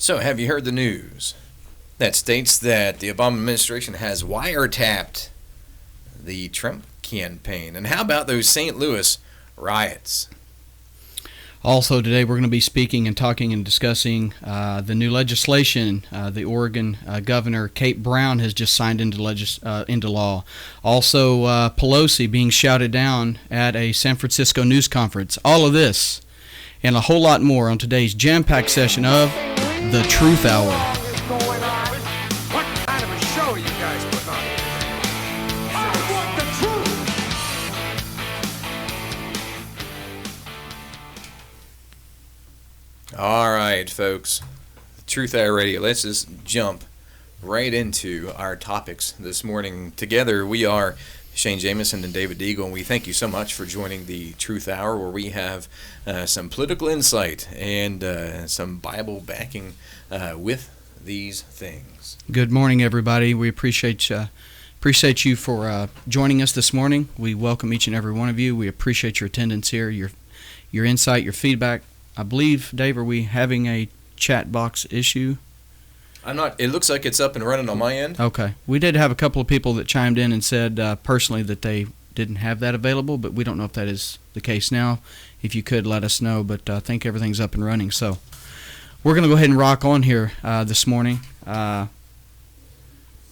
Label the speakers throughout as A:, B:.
A: So, have you heard the news that states that the Obama administration has wiretapped the Trump campaign? And how about those St. Louis riots?
B: Also today we're going to be speaking and talking and discussing the new legislation. The Oregon Governor Kate Brown has just signed into law. Also Pelosi being shouted down at a San Francisco news conference. All of this and a whole lot more on today's jam-packed session of The Truth Hour.
C: What kind of a show you guys put on? I want the truth!
A: All right, folks. Truth Hour Radio. Let's just jump right into our topics this morning. Together, we are Shane Jamison and David Deagle, and we thank you so much for joining the Truth Hour, where we have some political insight and some Bible backing with these things.
B: Good morning, everybody. We appreciate you for joining us this morning. We welcome each and every one of you. We appreciate your attendance here, your insight, your feedback. I believe, Dave, are we having a chat box issue?
A: I'm not. It looks like it's up and running on my end.
B: Okay. We did have a couple of people that chimed in and said personally that they didn't have that available, but we don't know if that is the case now. If you could, let us know, but I think everything's up and running. So we're going to go ahead and rock on here this morning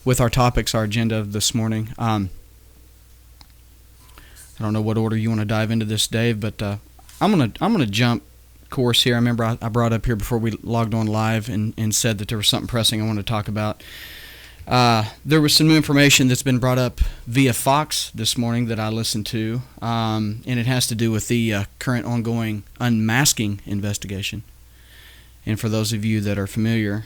B: with our topics, our agenda this morning. I don't know what order you want to dive into this, Dave, but I'm gonna jump course here. I remember I brought up here before we logged on live and said that there was something pressing I wanted to talk about. There was some new information that's been brought up via Fox this morning that I listened to, and it has to do with the current ongoing unmasking investigation. And for those of you that are familiar,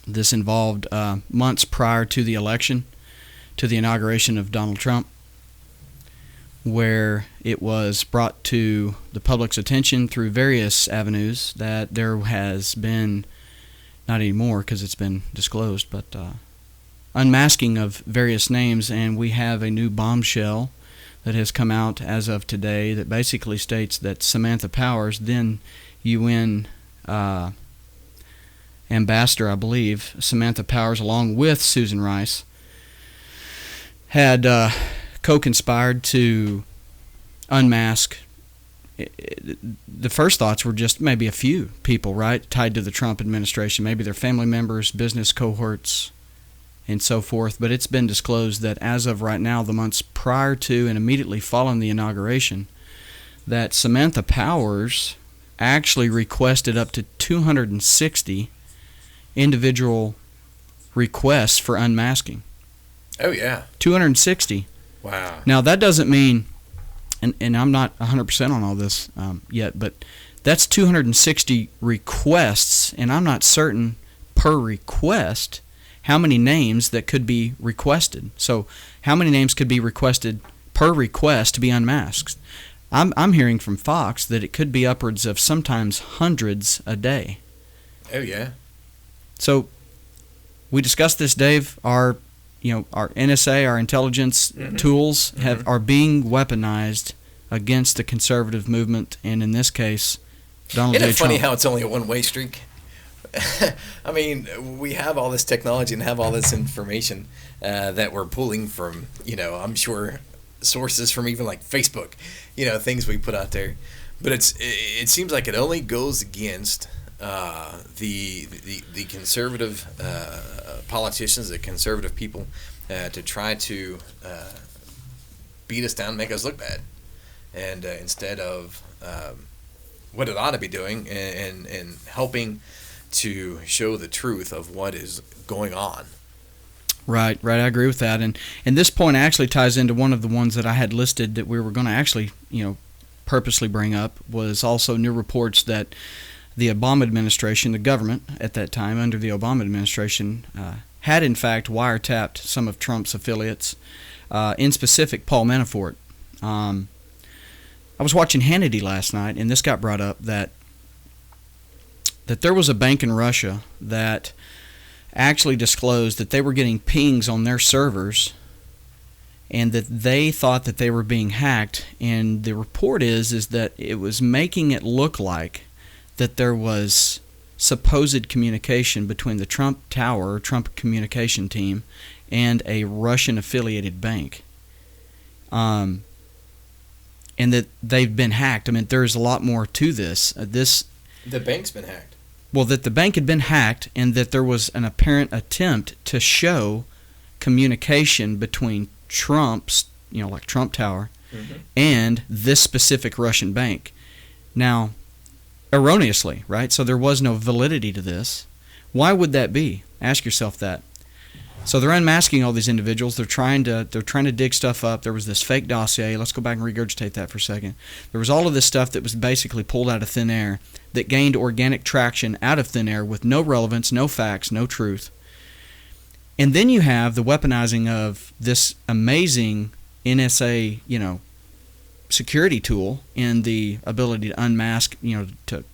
B: this involved months prior to the election, to the inauguration of Donald Trump, where it was brought to the public's attention through various avenues that there has been, not anymore because it's been disclosed, but unmasking of various names, and we have a new bombshell that has come out as of today that basically states that Samantha Powers, then UN ambassador, I believe, Samantha Powers, along with Susan Rice, had co-conspired to unmask. The first thoughts were just maybe a few people, right, tied to the Trump administration, maybe their family members, business cohorts, and so forth. But it's been disclosed that as of right now, the months prior to and immediately following the inauguration, that Samantha Powers actually requested up to 260 individual requests for unmasking.
A: Oh, yeah.
B: 260.
A: Wow.
B: Now, that doesn't mean, and I'm not 100% on all this yet, but that's 260 requests, and I'm not certain per request how many names that could be requested. So how many names could be requested per request to be unmasked? I'm hearing from Fox that it could be upwards of sometimes hundreds a day.
A: Oh, yeah.
B: So we discussed this, Dave. Our NSA, our intelligence tools are being weaponized against the conservative movement, and in this case, Donald J. Trump.
A: Isn't it funny how it's only a one-way streak? I mean, we have all this technology and have all this information that we're pulling from, I'm sure sources from even like Facebook, things we put out there. But it seems like it only goes against the conservative politicians, the conservative people, to try to beat us down, make us look bad, and instead of what it ought to be doing and helping to show the truth of what is going on.
B: Right. I agree with that, and this point actually ties into one of the ones that I had listed that we were going to actually, purposely bring up, was also new reports that the Obama administration, the government at that time under the Obama administration, had in fact wiretapped some of Trump's affiliates, in specific Paul Manafort. I was watching Hannity last night, and this got brought up that there was a bank in Russia that actually disclosed that they were getting pings on their servers and that they thought that they were being hacked. And the report is that it was making it look like that there was supposed communication between the Trump Tower, Trump communication team, and a Russian-affiliated bank. And that they've been hacked. I mean, there's a lot more to this.
A: The bank's been hacked.
B: Well, that the bank had been hacked, and that there was an apparent attempt to show communication between Trump's, like Trump Tower, and this specific Russian bank. Now, erroneously, right? So there was no validity to this. Why would that be? Ask yourself that. So they're unmasking all these individuals. They're trying to dig stuff up. There was this fake dossier. Let's go back and regurgitate that for a second. There was all of this stuff that was basically pulled out of thin air that gained organic traction out of thin air with no relevance, no facts, no truth. And then you have the weaponizing of this amazing NSA, security tool and the ability to unmask, to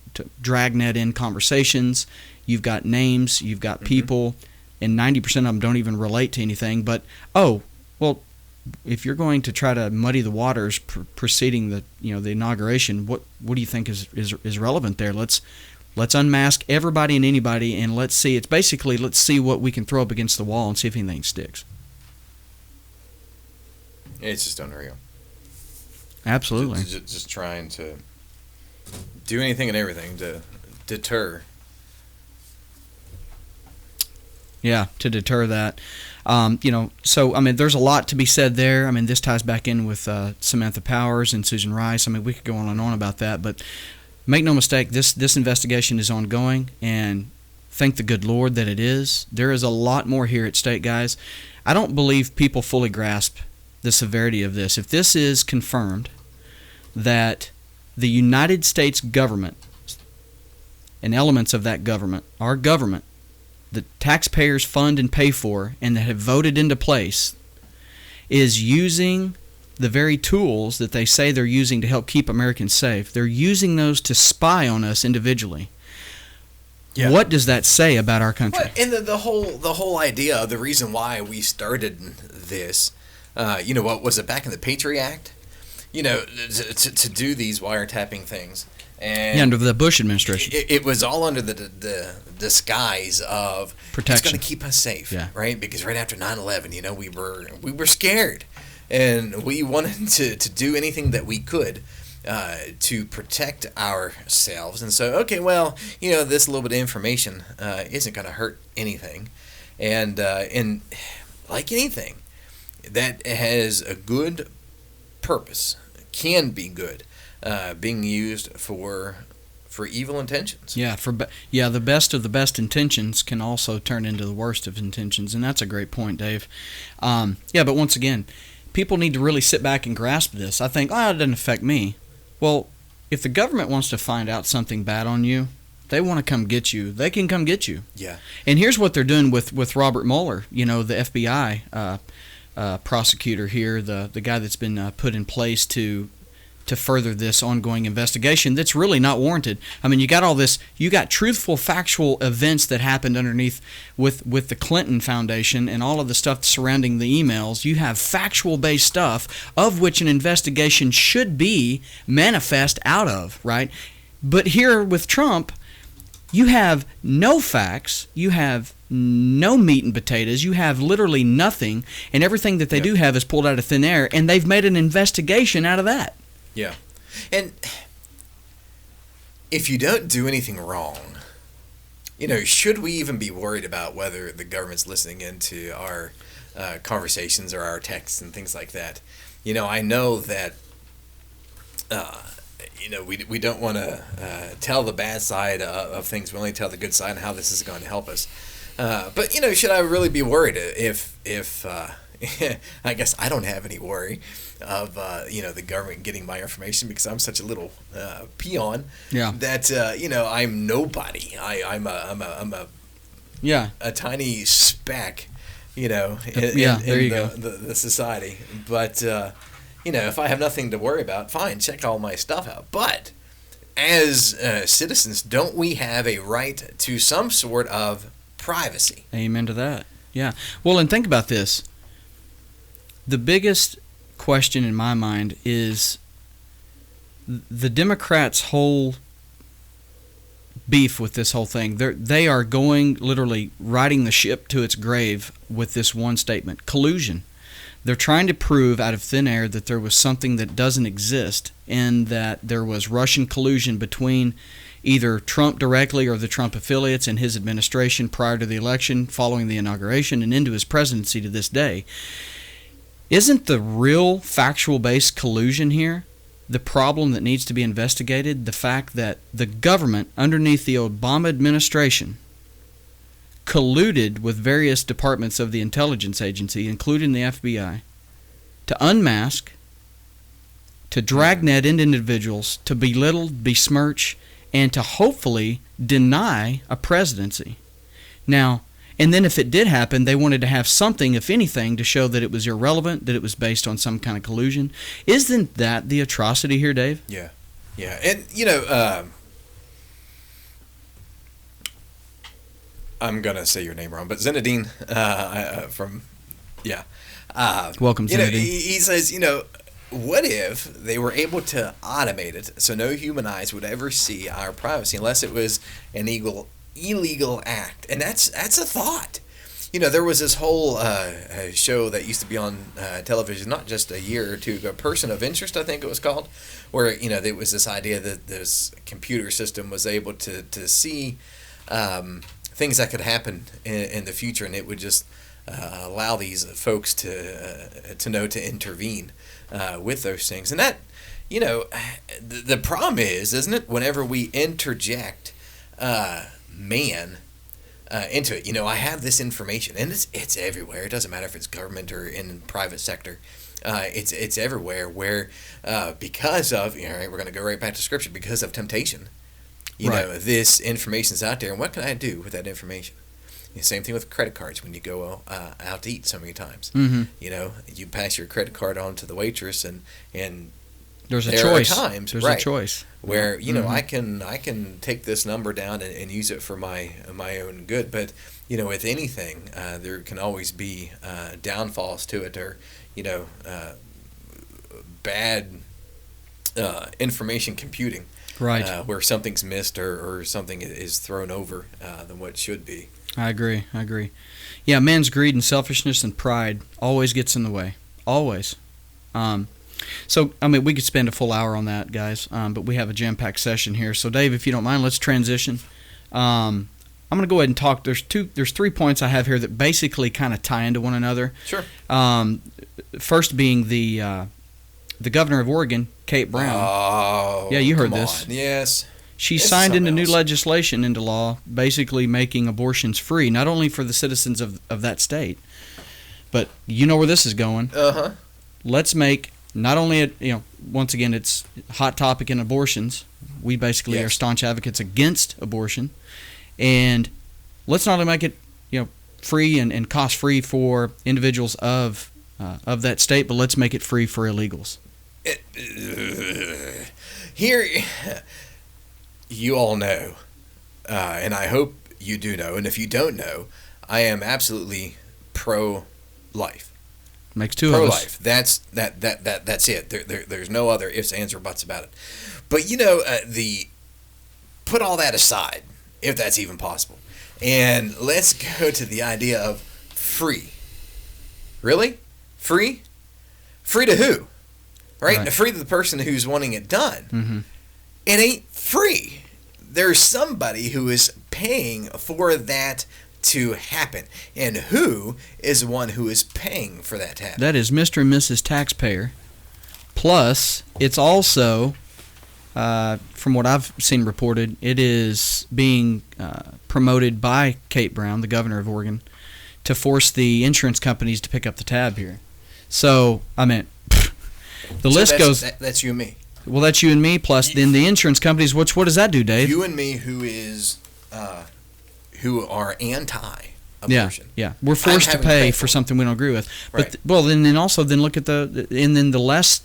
B: dragnet in conversations. You've got names, you've got people, and 90% of them don't even relate to anything. But, if you're going to try to muddy the waters preceding the inauguration, what do you think is relevant there? Let's unmask everybody and anybody, and let's see. It's basically, let's see what we can throw up against the wall and see if anything sticks.
A: It's just unreal.
B: Absolutely.
A: Just trying to do anything and everything to deter.
B: Yeah, to deter that. So, there's a lot to be said there. This ties back in with Samantha Powers and Susan Rice. We could go on and on about that, but make no mistake, this investigation is ongoing, and thank the good Lord that it is. There is a lot more here at stake, guys. I don't believe people fully grasp the severity of this. If this is confirmed, that the United States government and elements of that government, our government, the taxpayers fund and pay for and that have voted into place, is using the very tools that they say they're using to help keep Americans safe, they're using those to spy on us individually. Yeah. What does that say about our country?
A: Well, and the whole idea, the reason why we started this, what was it, back in the Patriot Act? To do these wiretapping things. And
B: under the Bush administration.
A: It was all under the disguise of
B: protection.
A: It's going to keep us safe, right? Because right after 9/11, we were scared, and we wanted to do anything that we could to protect ourselves. And so, this little bit of information isn't going to hurt anything, and like anything that has a good purpose can be good. Being used for evil intentions.
B: The best of the best intentions can also turn into the worst of intentions, and that's a great point, Dave. But once again, people need to really sit back and grasp this. I think, it doesn't affect me. Well, if the government wants to find out something bad on you, they want to come get you. They can come get you.
A: Yeah.
B: And here's what they're doing with Robert Mueller, the FBI prosecutor here, the guy that's been put in place to further this ongoing investigation that's really not warranted. You got all this, you got truthful, factual events that happened underneath with the Clinton Foundation and all of the stuff surrounding the emails. You have factual-based stuff of which an investigation should be manifest out of, right? But here with Trump, you have no facts, you have no meat and potatoes, you have literally nothing, and everything that they do have is pulled out of thin air, and they've made an investigation out of that.
A: Yeah. And if you don't do anything wrong, should we even be worried about whether the government's listening into our conversations or our texts and things like that? I know that, we don't want to tell the bad side of things. We only tell the good side and how this is going to help us. But, should I really be worried if I guess I don't have any worry of the government getting my information because I'm such a little peon that I'm nobody. I'm a tiny speck, in the society. But if I have nothing to worry about, fine, check all my stuff out. But as citizens, don't we have a right to some sort of privacy?
B: Amen to that. Yeah. Well, and think about this. The biggest question in my mind is the Democrats' whole beef with this whole thing. They are going, literally riding the ship to its grave with this one statement: collusion. They're trying to prove out of thin air that there was something that doesn't exist, and that there was Russian collusion between either Trump directly or the Trump affiliates and his administration prior to the election, following the inauguration, and into his presidency to this day. Isn't the real factual-based collusion here the problem that needs to be investigated? The fact that the government underneath the Obama administration colluded with various departments of the intelligence agency, including the FBI, to unmask, to dragnet individuals, to belittle, besmirch, and to hopefully deny a presidency. Now, and then if it did happen, they wanted to have something, if anything, to show that it was irrelevant, that it was based on some kind of collusion. Isn't that the atrocity here, Dave?
A: Yeah. And, you know, I'm going to say your name wrong, but Zinedine
B: Welcome,
A: you know,
B: Zinedine.
A: he says, you know, what if they were able to automate it so no human eyes would ever see our privacy unless it was an illegal act? And that's a thought. You know, there was this whole show that used to be on television not just a year or two ago, Person of Interest, I think it was called, where, you know, there was this idea that this computer system was able to see things that could happen in the future, and it would just allow these folks to know to intervene with those things. And that, you know, the problem is, isn't it, whenever we interject man into it. You know, I have this information, and it's everywhere. It doesn't matter if it's government or in private sector. It's everywhere. Where because of, you know, we're going to go right back to Scripture, because of temptation. You know, this information's out there, and what can I do with that information? The same thing with credit cards when you go out to eat so many times.
B: Mm-hmm.
A: You know, you pass your credit card on to the waitress, and
B: there's a
A: there
B: choice.
A: are times,
B: There's
A: right,
B: a choice
A: where, you know,
B: Mm-hmm.
A: I can take this number down and use it for my own good. But, you know, with anything, there can always be downfalls to it, or, you know, bad information computing.
B: Right.
A: Where something's missed or something is thrown over than what should be.
B: I agree. Yeah, man's greed and selfishness and pride always gets in the way. Always. So, I mean, we could spend a full hour on that, guys, but we have a jam-packed session here. So, Dave, if you don't mind, let's transition. I'm going to go ahead and talk. There's 3 points I have here that basically kind of tie into one another.
A: Sure.
B: First being the governor of Oregon, Kate Brown.
A: Oh,
B: yeah, you heard
A: come
B: this.
A: on. Yes.
B: She
A: This is
B: signed into
A: something
B: new
A: else.
B: legislation into law, basically making abortions free, not only for the citizens of that state, but you know where this is going.
A: Uh-huh.
B: Let's make not only, once again, it's a hot topic in abortions. We basically
A: Yes.
B: are staunch advocates against abortion. And let's not only make it, free and cost-free for individuals of that state, but let's make it free for illegals.
A: Here, you all know, and I hope you do know, and if you don't know, I am absolutely pro-life.
B: Makes two of us.
A: Pro-life. That's it. There's no other ifs, ands, or buts about it. But, put all that aside, if that's even possible, and let's go to the idea of free. Really? Free? Free to who? Right? Free to the person who's wanting it done.
B: Mm-hmm.
A: It ain't free. There's somebody who is paying for that to happen. And who is the one who is paying for that to happen?
B: That is Mr. and Mrs. Taxpayer. Plus, it's also, from what I've seen reported, it is being promoted by Kate Brown, the governor of Oregon, to force the insurance companies to pick up the tab here. So, I mean, list goes.
A: That's you and me.
B: Well, that's you and me. Plus, then the insurance companies. What does that do, Dave?
A: You and me, who are anti-abortion.
B: Yeah. We're forced to pay for something we don't agree with. But
A: Right.
B: then look at the less.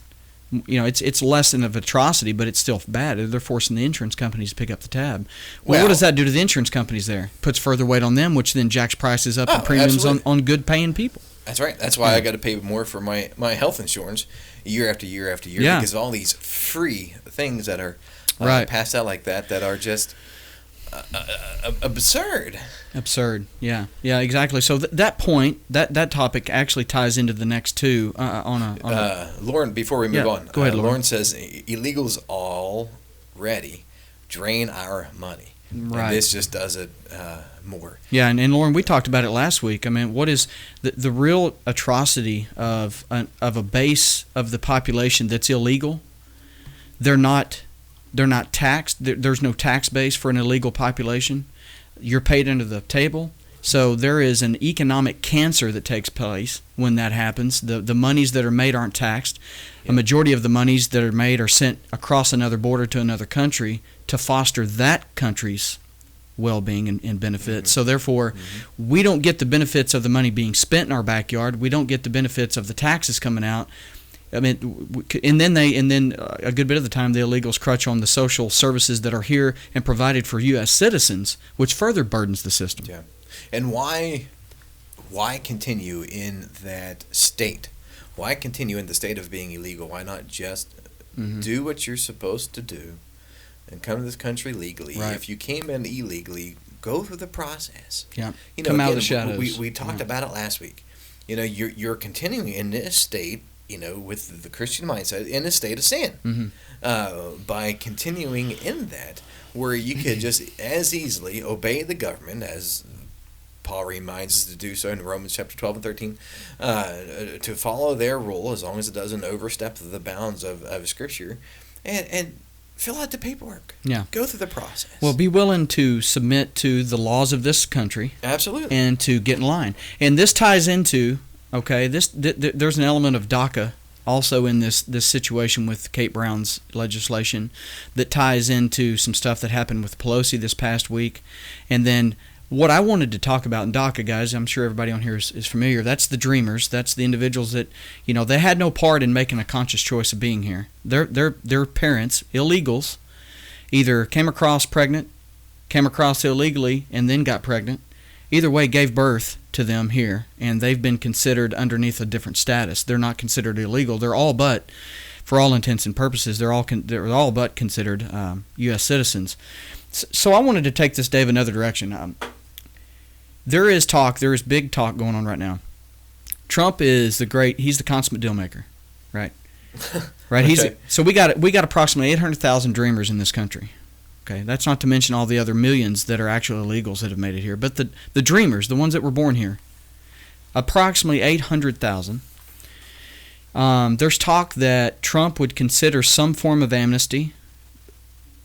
B: It's less than of atrocity, but it's still bad. They're forcing the insurance companies to pick up the tab. Well, what does that do to the insurance companies there? Puts further weight on them, which then jacks prices up and premiums on good paying people.
A: That's right. That's why I got to pay more for my health insurance year after year after year, because of all these free things that are passed out like that are just absurd.
B: Absurd. Yeah. Yeah. Exactly. So that point, that topic actually ties into the next two.
A: Lauren, before we move
B: Yeah,
A: on,
B: go ahead, Lauren.
A: Lauren says illegals already drain our money.
B: Right.
A: And this just does it more.
B: Yeah, and Lauren, we talked about it last week. I mean, what is the real atrocity of a base of the population that's illegal? They're not taxed. There's no tax base for an illegal population. You're paid under the table. So there is an economic cancer that takes place when that happens. The monies that are made aren't taxed. A majority of the monies that are made are sent across another border to another country to foster that country's well-being and benefits. So therefore, we don't get the benefits of the money being spent in our backyard. We don't get the benefits of the taxes coming out. I mean, and then a good bit of the time the illegals crutch on the social services that are here and provided for U.S. citizens, which further burdens the system.
A: Yeah. And why continue in that state? Why continue in the state of being illegal? Why not just do what you're supposed to do and come to this country legally?
B: Right.
A: If you came in illegally, go through the process.
B: Yeah.
A: Come
B: out of the shadows.
A: We talked about it last week. You're continuing in this state, with the Christian mindset, in a state of sin. By continuing in that, where you could just as easily obey the government, as Paul reminds us to do so in Romans chapter 12 and 13, to follow their rule as long as it doesn't overstep the bounds of Scripture, and fill out the paperwork.
B: Yeah.
A: Go through the process.
B: Well, be willing to submit to the laws of this country.
A: Absolutely.
B: And to get in line. And this ties into, there's an element of DACA also in this situation with Kate Brown's legislation that ties into some stuff that happened with Pelosi this past week. And then what I wanted to talk about in DACA, guys, I'm sure everybody on here is familiar. That's the dreamers. That's the individuals that, they had no part in making a conscious choice of being here. Their parents, illegals, either came across pregnant, came across illegally, and then got pregnant. Either way, gave birth to them here, and they've been considered underneath a different status. They're not considered illegal. They're all but, for all intents and purposes, they're all but considered U.S. citizens. So I wanted to take this, Dave, another direction. There is big talk going on right now. Trump is he's the consummate deal maker, right? Right.
A: Okay.
B: So we got approximately 800,000 dreamers in this country. Okay, that's not to mention all the other millions that are actual illegals that have made it here. But the dreamers, the ones that were born here, approximately 800,000. There's talk that Trump would consider some form of amnesty,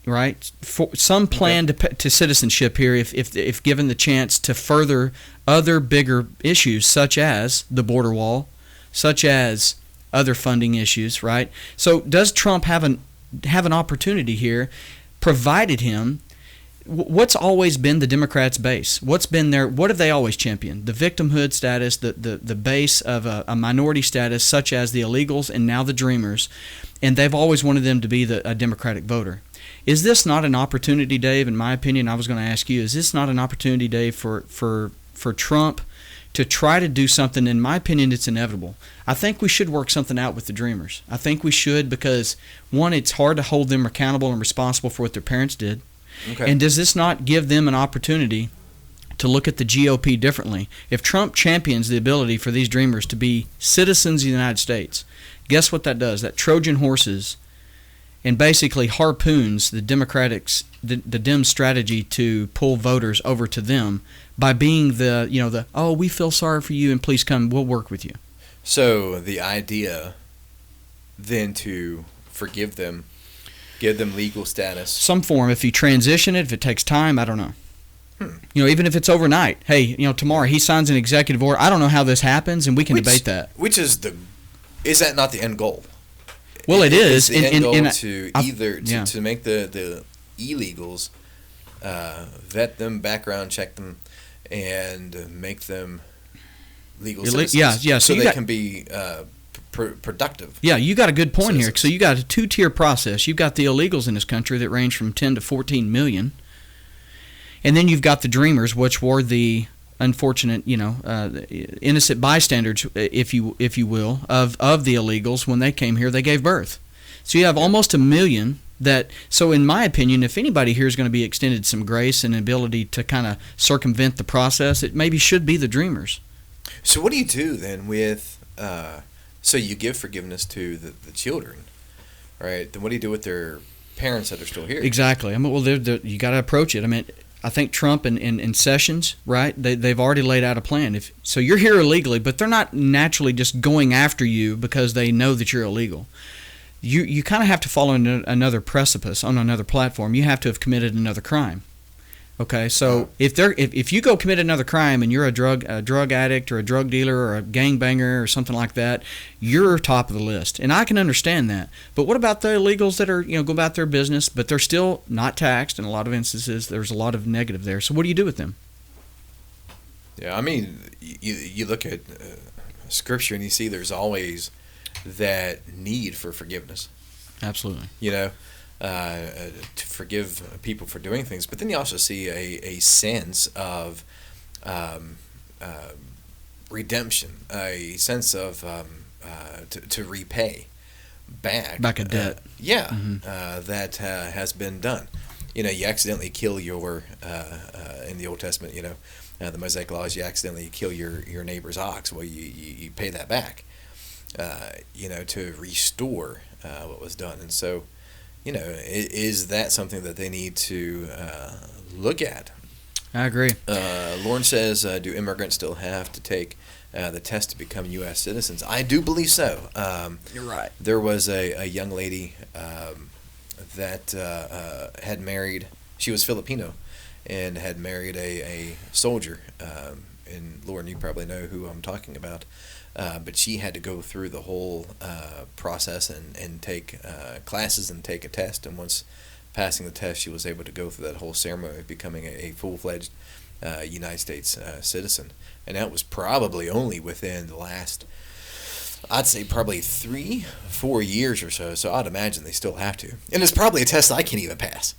B: right? For some plan to citizenship here if given the chance to further other bigger issues such as the border wall, such as other funding issues, right? So does Trump have an opportunity here? Provided him, what's always been the Democrats' base? What have they always championed? The victimhood status, the base of a minority status, such as the illegals and now the dreamers, and they've always wanted them to be a Democratic voter. Is this not an opportunity, Dave? In my opinion, I was going to ask you, is this not an opportunity, Dave, for Trump to try to do something? In my opinion, it's inevitable. I think we should work something out with the dreamers. I think we should because, one, it's hard to hold them accountable and responsible for what their parents did. Okay. And does this not give them an opportunity to look at the GOP differently? If Trump champions the ability for these dreamers to be citizens of the United States, guess what that does? That Trojan horses and basically harpoons the Dem strategy to pull voters over to them by being we feel sorry for you and please come, we'll work with you.
A: So the idea then to forgive them, give them legal status.
B: Some form, if you transition it, if it takes time, I don't know. Even if it's overnight. Hey, tomorrow he signs an executive order. I don't know how this happens, and we can debate that.
A: Is that not the end goal?
B: Well, it is.
A: The end goal to make the illegals, vet them, background check them, and make them legal citizens. So they can be productive.
B: Yeah, you got a good point
A: citizens.
B: here. So you got a two-tier process. You've got the illegals in this country that range from 10 to 14 million. And then you've got the dreamers, which were the unfortunate, innocent bystanders, if you will, of the illegals. When they came here, they gave birth. So you have almost a million So in my opinion, if anybody here is going to be extended some grace and ability to kind of circumvent the process, it maybe should be the Dreamers.
A: So what do you do then with? So you give forgiveness to the children, right? Then what do you do with their parents that are still here?
B: Exactly. I mean, well, you got to approach it. I mean, I think Trump and Sessions, right? They've already laid out a plan. So you're here illegally, but they're not naturally just going after you because they know that you're illegal. You kind of have to follow another precipice on another platform. You have to have committed another crime. Okay, so if you go commit another crime and you're a drug addict or a drug dealer or a gangbanger or something like that, you're top of the list, and I can understand that. But what about the illegals that are go about their business, but they're still not taxed? In a lot of instances, there's a lot of negative there. So what do you do with them?
A: Yeah, I mean, you look at Scripture and you see there's always that need for forgiveness.
B: Absolutely.
A: To forgive people for doing things, but then you also see a sense of redemption, a sense of to repay back
B: a debt.
A: That has been done. You accidentally kill your in the Old Testament. The Mosaic laws. You accidentally kill your neighbor's ox. Well, you pay that back. To restore what was done, and so. Is that something that they need to look at?
B: I agree.
A: Lauren says, do immigrants still have to take the test to become U.S. citizens? I do believe so.
B: You're right.
A: There was a young lady that had married, she was Filipino, and had married a soldier. And Lauren, you probably know who I'm talking about. But she had to go through the whole process and take classes and take a test. And once passing the test, she was able to go through that whole ceremony of becoming a full-fledged United States citizen. And that was probably only within the last, I'd say probably 3-4 years or so. So I'd imagine they still have to. And it's probably a test I can't even pass.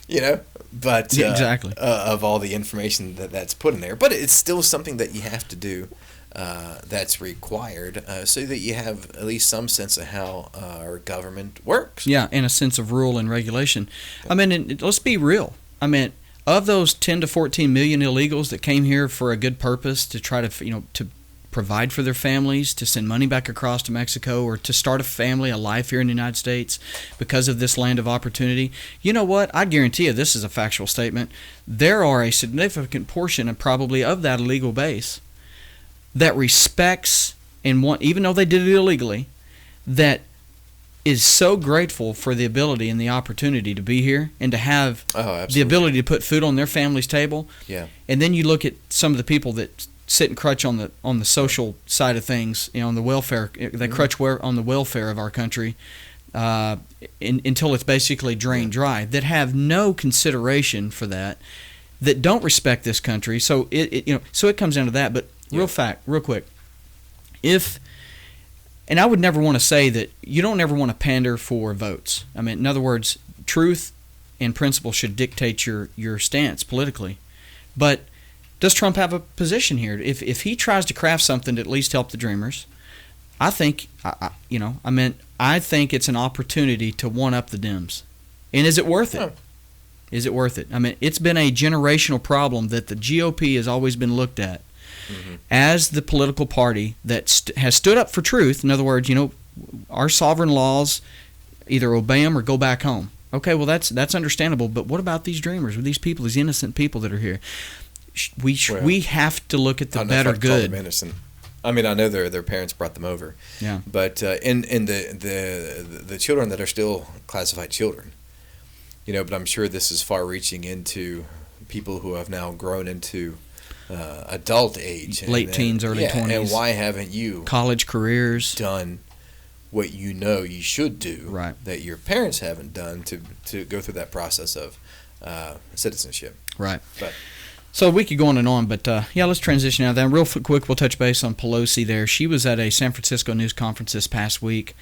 A: But
B: yeah, exactly.
A: Of all the information that's put in there. But it's still something that you have to do. That's required so that you have at least some sense of how our government works.
B: Yeah, and a sense of rule and regulation. I mean, let's be real. I mean, of those 10 to 14 million illegals that came here for a good purpose to try to, to provide for their families, to send money back across to Mexico, or to start a family, a life here in the United States because of this land of opportunity, you know what? I guarantee you this is a factual statement. There are a significant portion of probably of that illegal base that respects and even though they did it illegally, that is so grateful for the ability and the opportunity to be here and to have the ability to put food on their family's table.
A: Yeah. And
B: then you look at some of the people that sit and crutch on the social side of things, on the welfare. They crutch on the welfare of our country until it's basically drained dry. That have no consideration for that don't respect this country. So it comes down to that. But real quick, and I would never want to say that you don't ever want to pander for votes. I mean, in other words, truth and principle should dictate your stance politically. But does Trump have a position here? If he tries to craft something to at least help the Dreamers, I think, I think it's an opportunity to one-up the Dems. And is it worth it?
A: Oh.
B: Is it worth it? I mean, it's been a generational problem that the GOP has always been looked at as the political party that has stood up for truth. In other words, our sovereign laws, either obey them or go back home. Okay, well, that's understandable. But what about these Dreamers, these people, these innocent people that are here? We have to look at the better good.
A: Call them innocent. I mean, I know their parents brought them over.
B: Yeah.
A: But in the children that are still classified children, but I'm sure this is far-reaching into people who have now grown into adult age,
B: late teens, early 20s.
A: And why haven't you
B: college careers
A: done what you should do,
B: right,
A: that your parents haven't done to go through that process of citizenship?
B: Right.
A: But
B: so we could go on and on, but let's transition out of that. Real quick, we'll touch base on Pelosi there. She was at a San Francisco news conference this past week.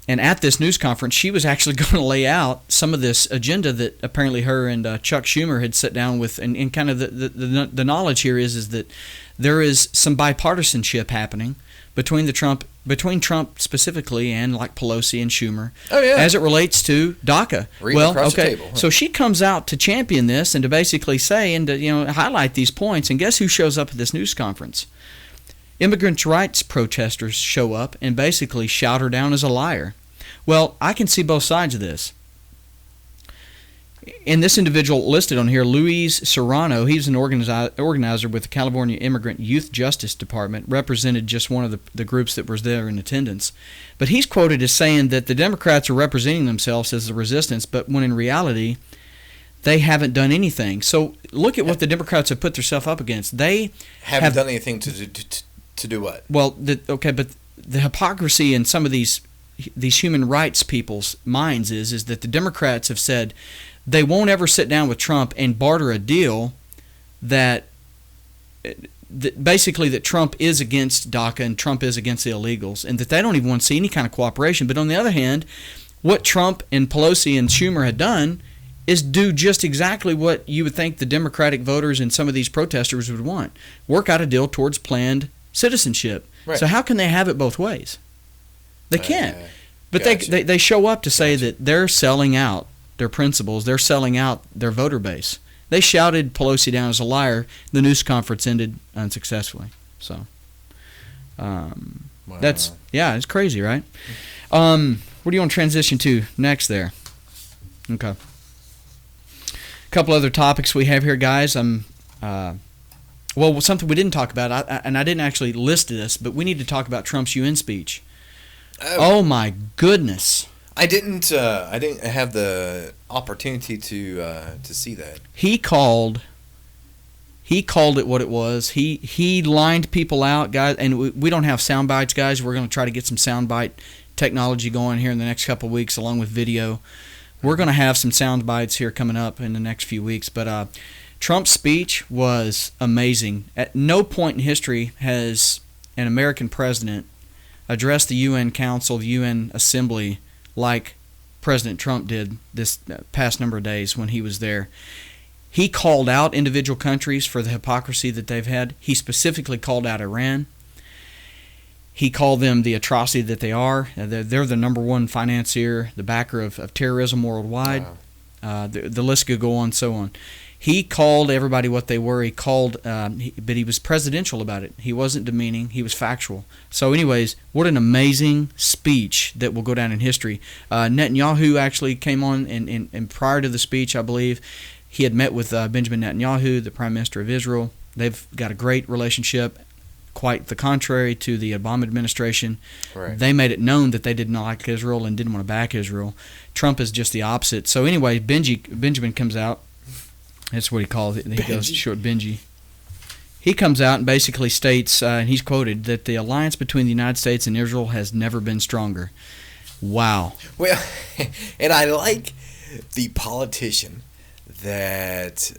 B: And at this news conference, she was actually going to lay out some of this agenda that apparently her and Chuck Schumer had sat down with. And kind of the knowledge here is that there is some bipartisanship happening between Trump specifically and like Pelosi and Schumer,
A: Oh, yeah.
B: as it relates to DACA.
A: Reading across the table, huh?
B: So she comes out to champion this and to basically say and to highlight these points. And guess who shows up at this news conference? Immigrants' rights protesters show up and basically shout her down as a liar. Well, I can see both sides of this. And this individual listed on here, Luis Serrano, he's an organizer with the California Immigrant Youth Justice Department, represented just one of the groups that was there in attendance. But he's quoted as saying that the Democrats are representing themselves as the resistance, but when in reality, they haven't done anything. So look at what the Democrats have put themselves up against. They
A: Haven't done anything to do what?
B: Well, but the hypocrisy in some of these human rights people's minds is that the Democrats have said they won't ever sit down with Trump and barter a deal that basically that Trump is against DACA and Trump is against the illegals, and that they don't even want to see any kind of cooperation. But on the other hand, what Trump and Pelosi and Schumer had done is do just exactly what you would think the Democratic voters and some of these protesters would want: work out a deal towards planned citizenship.
A: Right.
B: So how can they have it both ways? They can't. But
A: gotcha.
B: they show up to say that they're selling out their principles. They're selling out their voter base. They shouted Pelosi down as a liar. The news conference ended unsuccessfully. So that's it's crazy, right? What do you want to transition to next there? Okay. A couple other topics we have here, guys. Well, something we didn't talk about, and I didn't actually list this, but we need to talk about Trump's UN speech. Oh my goodness!
A: I didn't have the opportunity to see that.
B: He called it what it was. He lined people out, guys, and we don't have sound bites, guys. We're going to try to get some sound bite technology going here in the next couple of weeks, along with video. We're going to have some sound bites here coming up in the next few weeks, but Trump's speech was amazing. At no point in history has an American president addressed the UN Council, the UN Assembly, like President Trump did this past number of days when he was there. He called out individual countries for the hypocrisy that they've had. He specifically called out Iran. He called them the atrocity that they are. They're the number one financier, the backer of terrorism worldwide. Wow. The list could go on, so on. He called everybody what they were. He called, but he was presidential about it. He wasn't demeaning. He was factual. So anyways, what an amazing speech that will go down in history. Netanyahu actually came on, and prior to the speech, I believe, he had met with Benjamin Netanyahu, the Prime Minister of Israel. They've got a great relationship, quite the contrary to the Obama administration.
A: Right.
B: They made it known that they did not like Israel and didn't want to back Israel. Trump is just the opposite. So anyway, Benjamin comes out. That's what he calls it. He goes short, Benji. He comes out and basically states, and he's quoted, that the alliance between the United States and Israel has never been stronger. Wow.
A: Well, and I like the politician that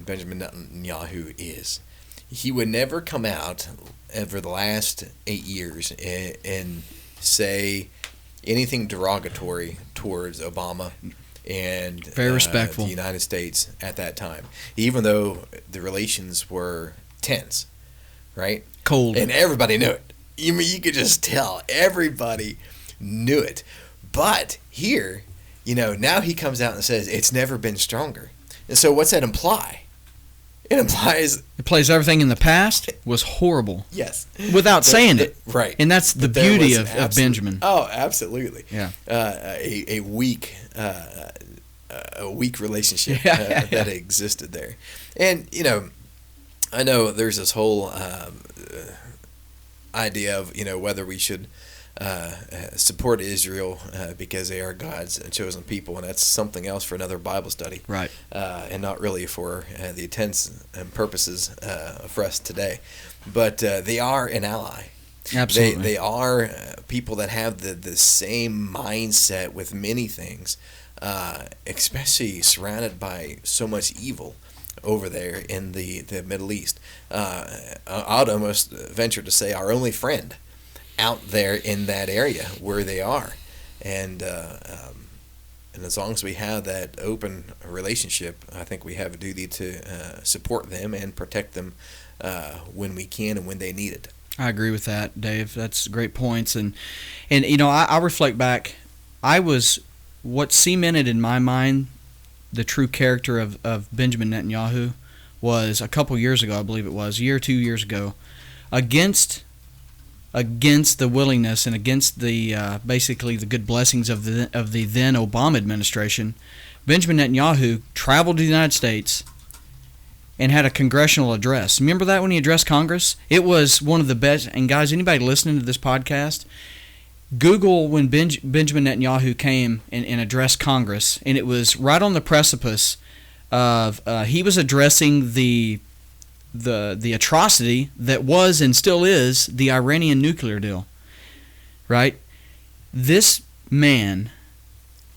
A: Benjamin Netanyahu is. He would never come out over the last 8 years and say anything derogatory towards Obama and
B: very respectful.
A: The United States at that time, even though the relations were tense, right?
B: Cold.
A: And everybody knew it. You could just tell. Everybody knew it. But here, now he comes out and says it's never been stronger. And so what's that imply? It implies...
B: It plays everything in the past was horrible.
A: Yes.
B: Without saying it.
A: Right.
B: And that's the beauty of Benjamin.
A: Oh, absolutely.
B: Yeah.
A: A weak relationship that existed there. And, I know there's this whole idea of, whether we should support Israel because they are God's chosen people, and that's something else for another Bible study,
B: right?
A: And not really for the intents and purposes for us today. But they are an ally.
B: Absolutely,
A: they are people that have the same mindset with many things, especially surrounded by so much evil over there in the Middle East. I'd almost venture to say our only friend out there in that area where they are, and as long as we have that open relationship, I think we have a duty to support them and protect them when we can and when they need it.
B: I agree with that, Dave. That's great points. And you know, I reflect back. I was what cemented in my mind the true character of Benjamin Netanyahu was a couple years ago, I believe it was, a year or 2 years ago, against the willingness and against the basically the good blessings of the then Obama administration. Benjamin Netanyahu traveled to the United States and had a congressional address. Remember that when he addressed Congress? It was one of the best. And guys, anybody listening to this podcast, Google when Benjamin Netanyahu came and addressed Congress, and it was right on the precipice of he was addressing the atrocity that was and still is the Iranian nuclear deal. Right? This man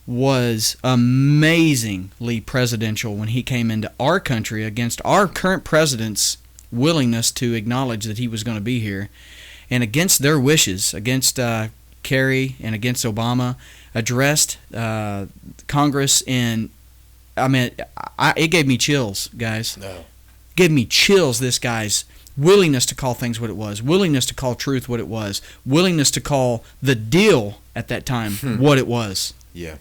B: was amazingly presidential when he came into our country against our current president's willingness to acknowledge that he was going to be here, and against their wishes, against Kerry and against Obama, addressed Congress. And I mean, it gave me chills, guys.
A: No.
B: It gave me chills, this guy's willingness to call things what it was, willingness to call truth what it was, willingness to call the deal at that time what it was.
A: Yeah.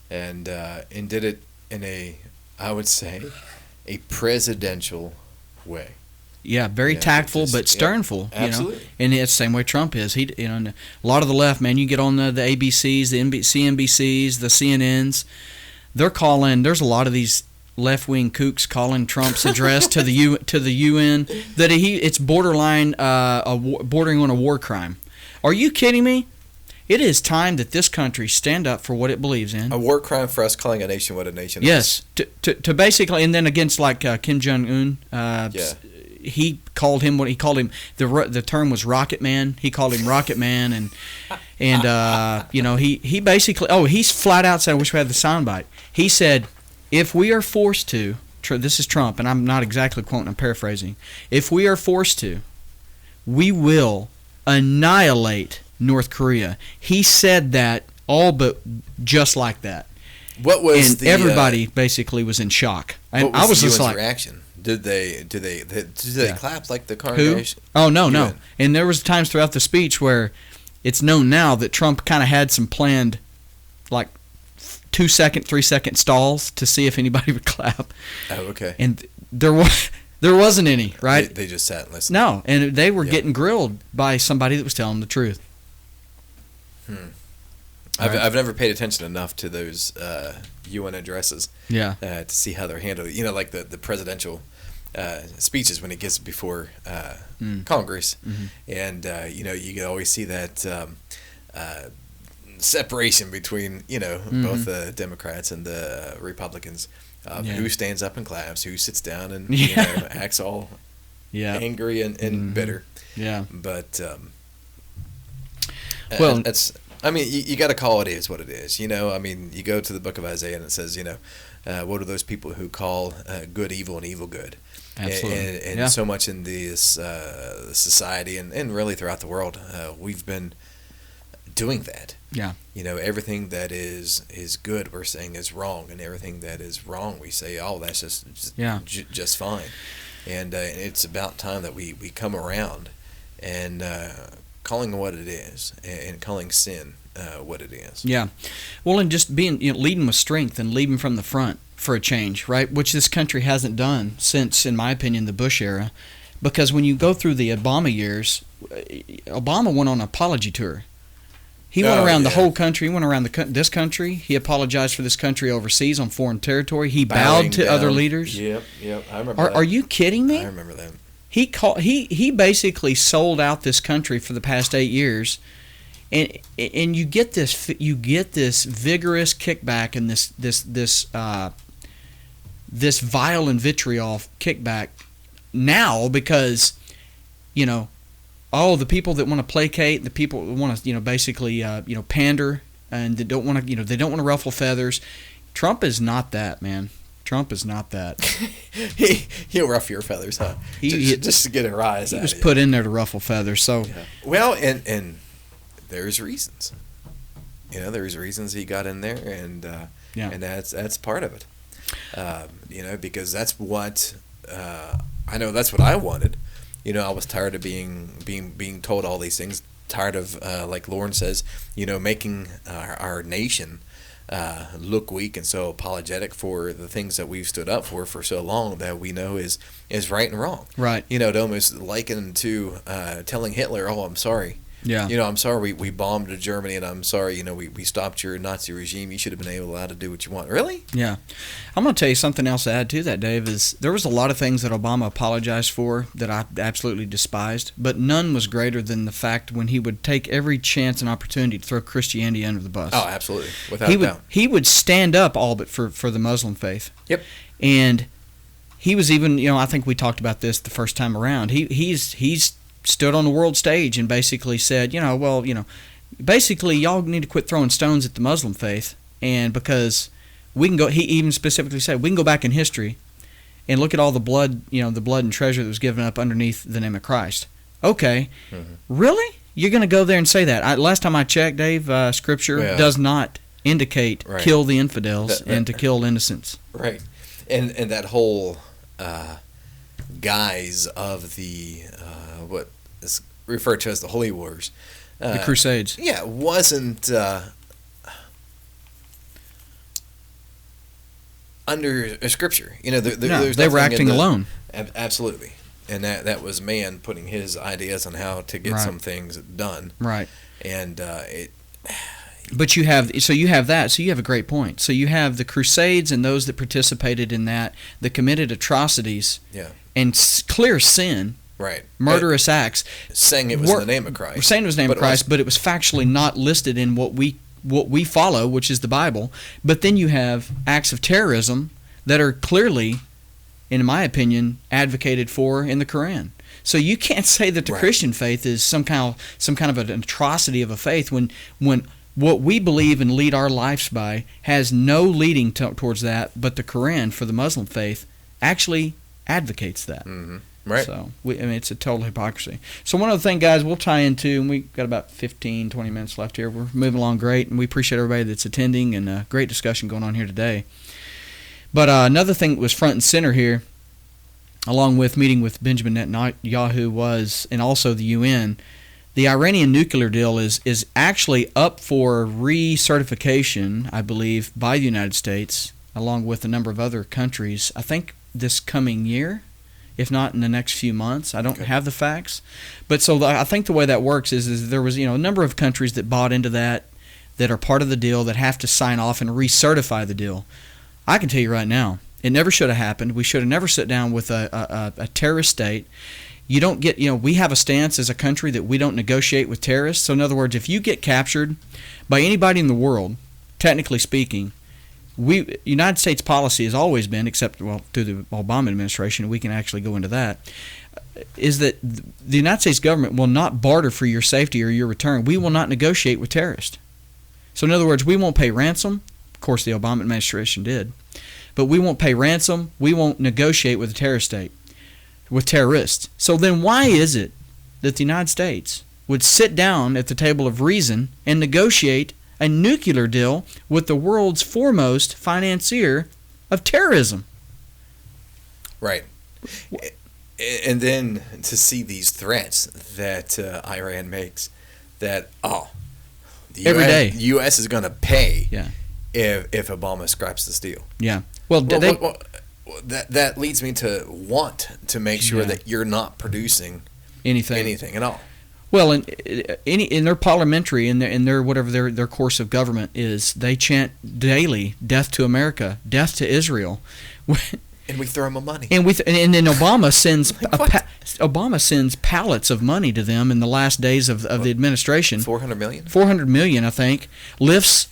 A: And did it in I would say, a presidential way.
B: Yeah, very tactful but sternful.
A: Absolutely.
B: You know, and it's the same way Trump is. He, you know, and a lot of the left, man. You get on the ABCs, the CNBCs, the CNNs. They're calling. There's a lot of these left-wing kooks calling Trump's address to the UN that it's borderline bordering on a war crime. Are you kidding me? It is time that this country stand up for what it believes in.
A: A war crime for us calling a nation what a nation
B: is. Yes, to basically, and then against like Kim Jong-un, he called him the term was Rocket Man. He called him Rocket Man, and you know, he basically, he's flat out said, I wish we had the soundbite. He said, if we are forced to, this is Trump, and I'm not exactly quoting, I'm paraphrasing. If we are forced to, we will annihilate North Korea. He said that all but just like that.
A: What was
B: and everybody basically was in shock. And
A: what was
B: just
A: the
B: like,
A: reaction? Did they clap like the congregation?
B: Who? Oh no. And there was times throughout the speech where it's known now that Trump kind of had some planned, like 2-second, 3-second stalls to see if anybody would clap.
A: Oh, okay.
B: And there wasn't any, right?
A: They just sat and listened.
B: No, and they were getting grilled by somebody that was telling the truth.
A: I've never paid attention enough to those UN addresses.
B: Yeah.
A: To see how they're handled. You know, like the presidential speeches when it gets before Congress, and you know, you can always see that separation between both the Democrats and the Republicans. Who stands up and claps? Who sits down and acts all angry and bitter? Yeah. But well, that's. I mean, you got to call it is what it is. You know, I mean, you go to the book of Isaiah and it says, what are those people who call good evil and evil good?
B: Absolutely.
A: And so much in this society and really throughout the world, we've been doing that.
B: Yeah.
A: You know, everything that is good we're saying is wrong, and everything that is wrong we say, that's just fine. And it's about time that we come around and calling what it is and calling sin what it is.
B: Yeah. Well, and just being leading with strength and leading from the front for a change, right? Which this country hasn't done since, in my opinion, the Bush era. Because when you go through the Obama years, Obama went on an apology tour. He went around the whole country. He went around this country. He apologized for this country overseas on foreign territory. He bowed to other leaders.
A: Yep. I remember that.
B: Are you kidding me?
A: I remember that.
B: He basically sold out this country for the past 8 years, and you get this vigorous kickback and this vile and vitriol kickback now because the people that want to placate, the people that want to basically pander, and they don't want to ruffle feathers. Trump is not that, man. Trump is not that.
A: He'll ruffle your feathers, huh? Just to get a rise.
B: He was put in there to ruffle feathers. So
A: well, and there's reasons. There's reasons he got in there, and that's part of it. Because that's what I know. That's what I wanted. I was tired of being told all these things, tired of, like Lauren says, making our nation look weak and so apologetic for the things that we've stood up for so long that we know is right and wrong.
B: Right.
A: To almost liken to telling Hitler, "Oh, I'm sorry.
B: Yeah.
A: I'm sorry we bombed Germany, and I'm sorry, we stopped your Nazi regime. You should have been allowed to do what you want." Really?
B: Yeah. I'm going to tell you something else to add to that, Dave, is there was a lot of things that Obama apologized for that I absolutely despised, but none was greater than the fact when he would take every chance and opportunity to throw Christianity under the bus.
A: Oh, absolutely. Without doubt.
B: He would stand up all but for the Muslim faith.
A: Yep. And
B: he was even, I think we talked about this the first time around. He's stood on the world stage and basically said, basically y'all need to quit throwing stones at the Muslim faith, and because we can go, he even specifically said, we can go back in history and look at all the blood, the blood and treasure that was given up underneath the name of Christ. Okay, Really? You're going to go there and say that? Last time I checked, Dave, Scripture does not indicate kill the infidels and to kill innocents.
A: Right, and that whole guise of the what is referred to as the Holy Wars,
B: the Crusades.
A: Yeah, wasn't under Scripture.
B: They were acting alone.
A: Absolutely, and that was man putting his ideas on how to get some things done.
B: Right,
A: and
B: But you have that. So you have a great point. So you have the Crusades and those that participated in that committed atrocities, and clear sin.
A: Right.
B: Murderous acts.
A: Saying it was in the name of Christ.
B: Saying it was in the name of Christ, but it was factually not listed in what we follow, which is the Bible. But then you have acts of terrorism that are clearly, in my opinion, advocated for in the Quran. So you can't say that the Christian faith is some kind of an atrocity of a faith when what we believe and lead our lives by has no leading towards that, but the Quran for the Muslim faith actually advocates that.
A: Mm-hmm. Right.
B: So, it's a total hypocrisy. So one other thing, guys, we'll tie into, and we've got about 15, 20 minutes left here. We're moving along great, and we appreciate everybody that's attending, and great discussion going on here today. But another thing that was front and center here, along with meeting with Benjamin Netanyahu, and also the UN, the Iranian nuclear deal is actually up for recertification, I believe, by the United States, along with a number of other countries, I think this coming year, if not in the next few months. I don't have the facts. But so I think the way that works is there was a number of countries that bought into that are part of the deal, that have to sign off and recertify the deal. I can tell you right now, it never should have happened. We should have never sat down with a terrorist state. You don't get, we have a stance as a country that we don't negotiate with terrorists. So in other words, if you get captured by anybody in the world, technically speaking, United States policy has always been, except through the Obama administration, we can actually go into that, is that the United States government will not barter for your safety or your return. We will not negotiate with terrorists. So in other words, we won't pay ransom. Of course, the Obama administration did. But we won't pay ransom. We won't negotiate with a terrorist state, with terrorists. So then why is it that the United States would sit down at the table of reason and negotiate a nuclear deal with the world's foremost financier of terrorism?
A: Right. And then to see these threats that Iran makes, that,
B: every day
A: U.S. is going to pay if Obama scraps this deal.
B: Yeah.
A: That leads me to want to make sure that you're not producing anything at all.
B: Well, in their parliamentary, in their whatever their course of government is, they chant daily, "Death to America, death to Israel,"
A: and we throw them money.
B: And then Obama sends Obama sends pallets of money to them in the last days of the administration. $400
A: million.
B: $400 million, I think, lifts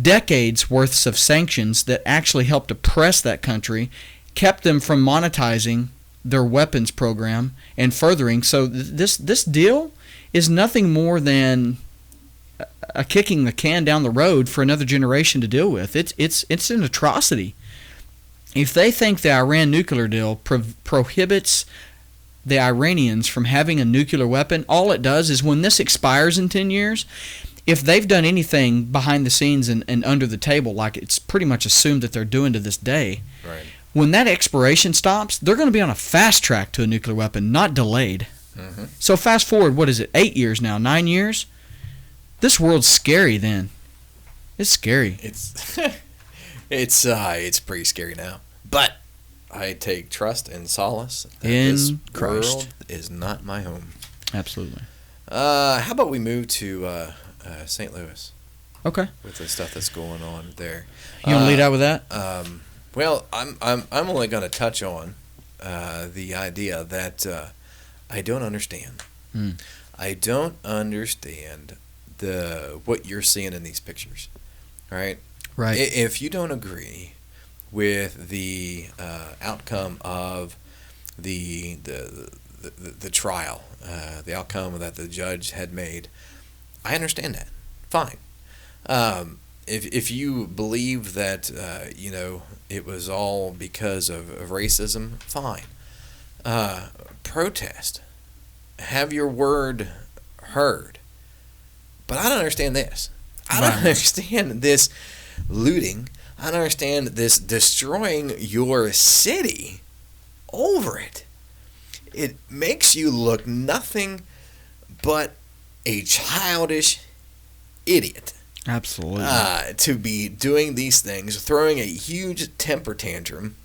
B: decades worths of sanctions that actually helped oppress that country, kept them from monetizing their weapons program and furthering. So this deal is nothing more than a kicking the can down the road for another generation to deal with. It's an atrocity. If they think the Iran nuclear deal prohibits the Iranians from having a nuclear weapon, all it does is when this expires in 10 years, if they've done anything behind the scenes and under the table, like it's pretty much assumed that they're doing to this day,
A: right,
B: when that expiration stops, they're going to be on a fast track to a nuclear weapon, not delayed.
A: Mm-hmm.
B: So fast forward, what is it, 8 years now, 9 years? This world's scary then. It's scary.
A: It's pretty scary now. But I take trust and solace that
B: In
A: this
B: Christ.
A: world is not my home.
B: Absolutely.
A: How about we move to St. Louis
B: Okay.
A: with the stuff that's going on there?
B: You want to lead out with that?
A: Well, I'm only going to touch on the idea that I don't understand.
B: Mm.
A: I don't understand what you're seeing in these pictures, right?
B: Right.
A: If you don't agree with the outcome of the trial, the outcome that the judge had made, I understand that. Fine. If you believe that it was all because of racism, fine. Protest. Have your word heard. But I don't understand this. I don't understand this looting. I don't understand this destroying your city over it. It makes you look nothing but a childish idiot.
B: Absolutely.
A: To be doing these things, throwing a huge temper tantrum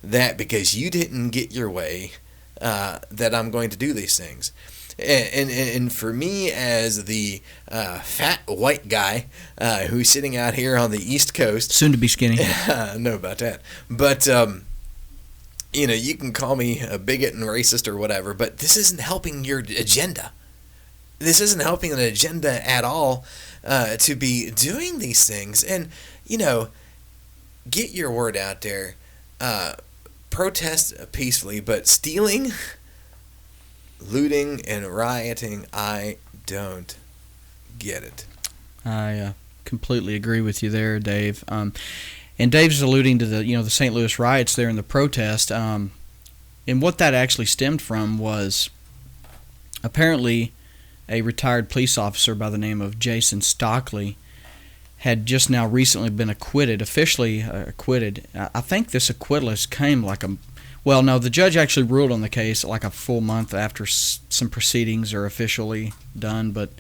A: that because you didn't get your way, that I'm going to do these things. And for me as the fat white guy who's sitting out here on the East Coast,
B: Soon to be skinny.
A: I know about that. But you can call me a bigot and racist or whatever, but this isn't helping your agenda. This isn't helping an agenda at all to be doing these things. And get your word out there. Protest peacefully, but stealing, looting, and rioting, I don't get it.
B: I completely agree with you there, Dave. And Dave's alluding to the St. Louis riots there and the protest. And what that actually stemmed from was apparently a retired police officer by the name of Jason Stockley had just now recently been officially acquitted. I think this acquittal came the judge actually ruled on the case like a full month after some proceedings are officially done. But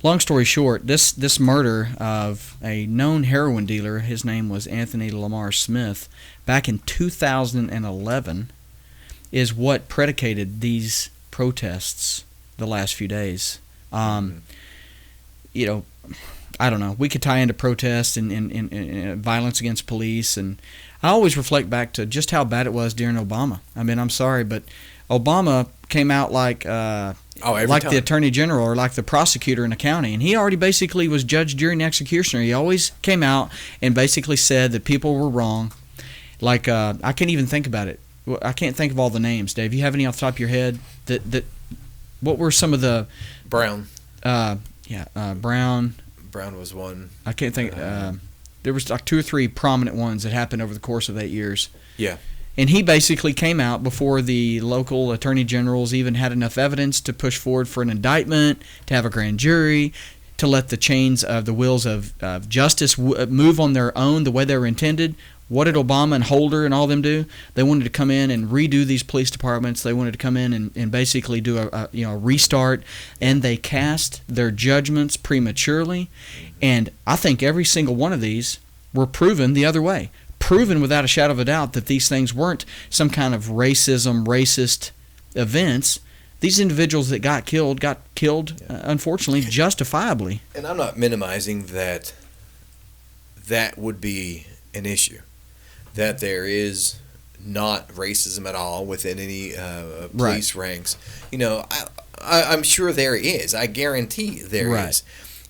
B: long story short, this murder of a known heroin dealer, his name was Anthony Lamar Smith, back in 2011, is what predicated these protests the last few days. I don't know. We could tie into protests and violence against police, and I always reflect back to just how bad it was during Obama. I mean, I'm sorry, but Obama came out like the attorney general or like the prosecutor in a county, and he already basically was judge, jury, and executioner. He always came out and basically said that people were wrong. I can't even think about it. I can't think of all the names. Dave, you have any off the top of your head? What were some of the
A: Brown.
B: Brown.
A: Brown was one.
B: I can't think. There was like 2 or 3 prominent ones that happened over the course of 8 years.
A: Yeah.
B: And he basically came out before the local attorney generals even had enough evidence to push forward for an indictment, to have a grand jury, to let the chains of the wheels of justice move on their own the way they were intended. What did Obama and Holder and all of them do? They wanted to come in and redo these police departments. They wanted to come in and basically do a restart, and they cast their judgments prematurely. And I think every single one of these were proven the other way. Proven without a shadow of a doubt that these things weren't some kind of racist events. These individuals that got killed, unfortunately, justifiably.
A: And I'm not minimizing that would be an issue. That there is not racism at all within any police ranks. I'm sure there is. I guarantee there is.